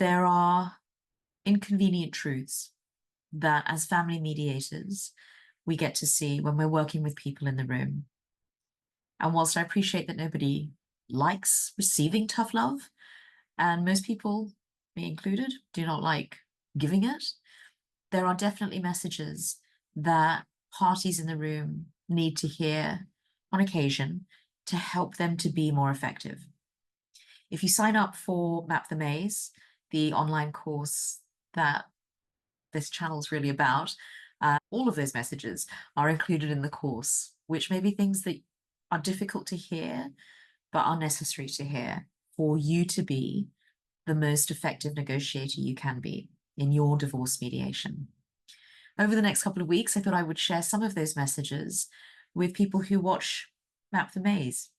there are inconvenient truths that as family mediators, we get to see when we're working with people in the room. And whilst I appreciate that nobody likes receiving tough love, and most people, me included, do not like giving it, there are definitely messages that parties in the room need to hear on occasion to help them to be more effective. If you sign up for Map the Maze, the online course that this channel is really about, all of those messages are included in the course, which may be things that are difficult to hear, but are necessary to hear for you to be the most effective negotiator you can be in your divorce mediation. Over the next couple of weeks, I thought I would share some of those messages with people who watch Map the Maze.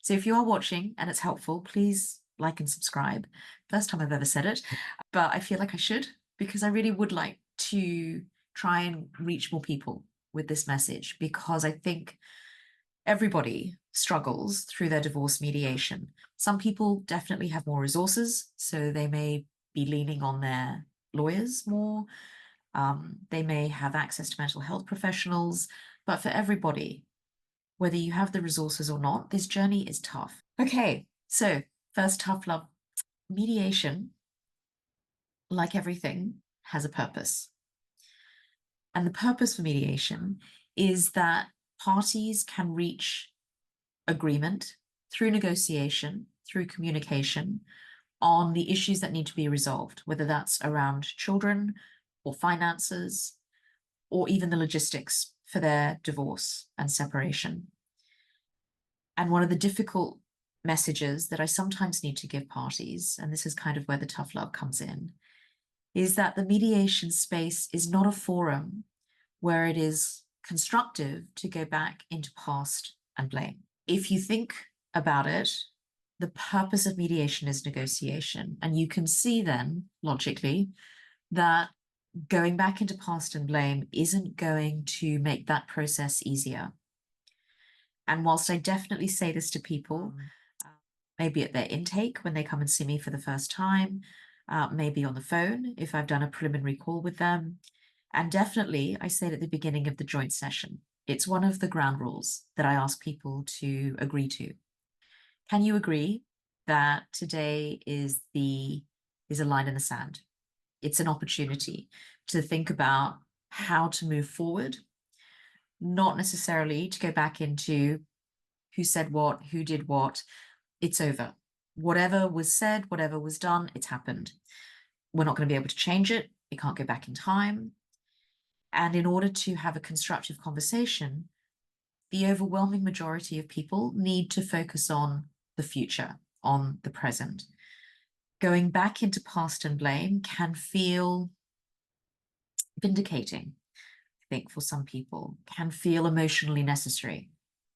So if you are watching and it's helpful, please like and subscribe. First time I've ever said it, but I feel like I should, because I really would like to try and reach more people with this message, because I think everybody struggles through their divorce mediation. Some people definitely have more resources, so they may be leaning on their lawyers more. They may have access to mental health professionals, but for everybody, whether you have the resources or not, this journey is tough. Okay, so first, tough love. Mediation, like everything, has a purpose. And the purpose for mediation is that parties can reach agreement through negotiation, through communication, on the issues that need to be resolved, whether that's around children or finances, or even the logistics for their divorce and separation. And one of the difficult messages that I sometimes need to give parties, and this is kind of where the tough love comes in, is that the mediation space is not a forum where it is constructive to go back into past and blame. If you think about it, the purpose of mediation is negotiation. And you can see then, logically, that going back into past and blame isn't going to make that process easier. And whilst I definitely say this to people, maybe at their intake when they come and see me for the first time, maybe on the phone if I've done a preliminary call with them, and definitely I say it at the beginning of the joint session. It's one of the ground rules that I ask people to agree to. Can you agree that today is a line in the sand? It's an opportunity to think about how to move forward, not necessarily to go back into who said what, who did what. It's over. Whatever was said, whatever was done, it's happened. We're not going to be able to change it. It can't go back in time. And in order to have a constructive conversation, the overwhelming majority of people need to focus on the future, on the present. Going back into past and blame can feel vindicating, I think, for some people, can feel emotionally necessary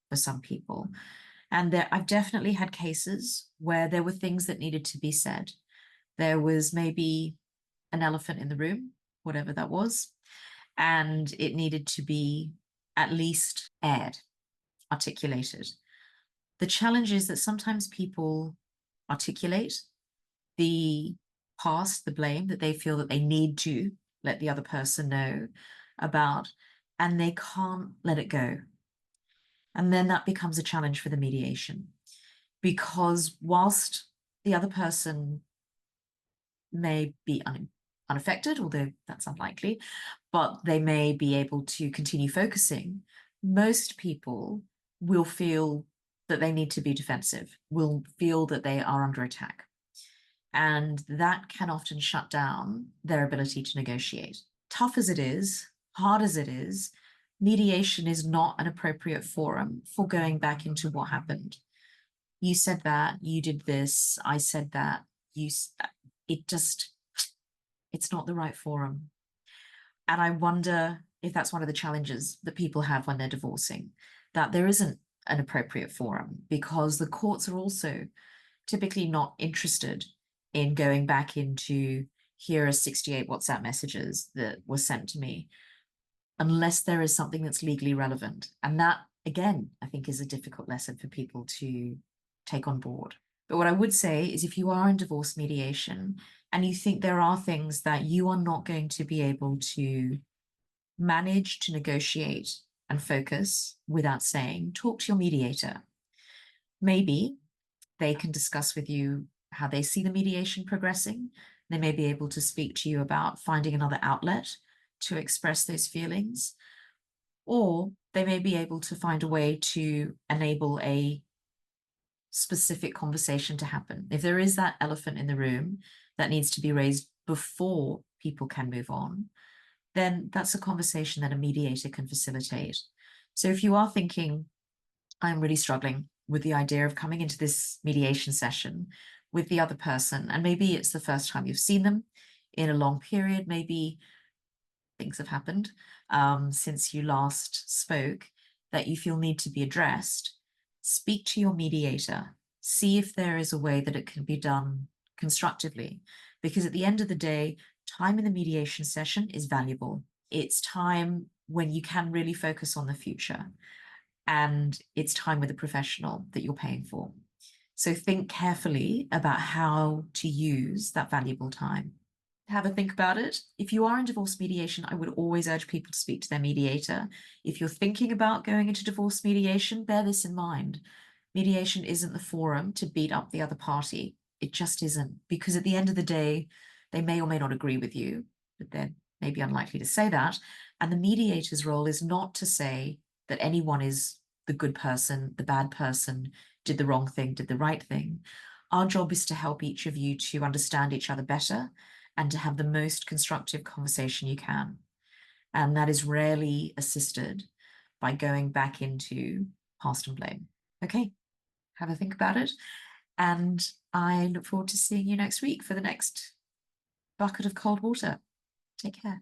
for some people. And I've definitely had cases where there were things that needed to be said. There was maybe an elephant in the room, whatever that was, and it needed to be at least aired, articulated. The challenge is that sometimes people articulate the past, the blame that they feel that they need to let the other person know about, and they can't let it go. And then that becomes a challenge for the mediation, because whilst the other person may be unaffected, although that's unlikely, but they may be able to continue focusing, most people will feel that they need to be defensive, will feel that they are under attack. And that can often shut down their ability to negotiate. Tough as it is, hard as it is, mediation is not an appropriate forum for going back into what happened. You said that, you did this, I said that, it's not the right forum. And I wonder if that's one of the challenges that people have when they're divorcing, that there isn't an appropriate forum, because the courts are also typically not interested in going back into, here are 68 WhatsApp messages that were sent to me, unless there is something that's legally relevant. And that, again, I think is a difficult lesson for people to take on board. But what I would say is, if you are in divorce mediation, and you think there are things that you are not going to be able to manage to negotiate and focus without saying, talk to your mediator. Maybe they can discuss with you how they see the mediation progressing. They may be able to speak to you about finding another outlet to express those feelings, or they may be able to find a way to enable a specific conversation to happen. If there is that elephant in the room that needs to be raised before people can move on, then that's a conversation that a mediator can facilitate. So if you are thinking, I'm really struggling with the idea of coming into this mediation session with the other person, and maybe it's the first time you've seen them in a long period, maybe things have happened since you last spoke that you feel need to be addressed, speak to your mediator, see if there is a way that it can be done constructively. Because at the end of the day, time in the mediation session is valuable. It's time when you can really focus on the future, and it's time with a professional that you're paying for. So think carefully about how to use that valuable time. Have a think about it. If you are in divorce mediation, I would always urge people to speak to their mediator. If you're thinking about going into divorce mediation, bear this in mind. Mediation isn't the forum to beat up the other party. It just isn't, because at the end of the day, they may or may not agree with you, but they're maybe unlikely to say that. And the mediator's role is not to say that anyone is the good person, the bad person, did the wrong thing, did the right thing. Our job is to help each of you to understand each other better and to have the most constructive conversation you can. And that is rarely assisted by going back into past and blame. Okay, have a think about it. And I look forward to seeing you next week for the next bucket of cold water. Take care.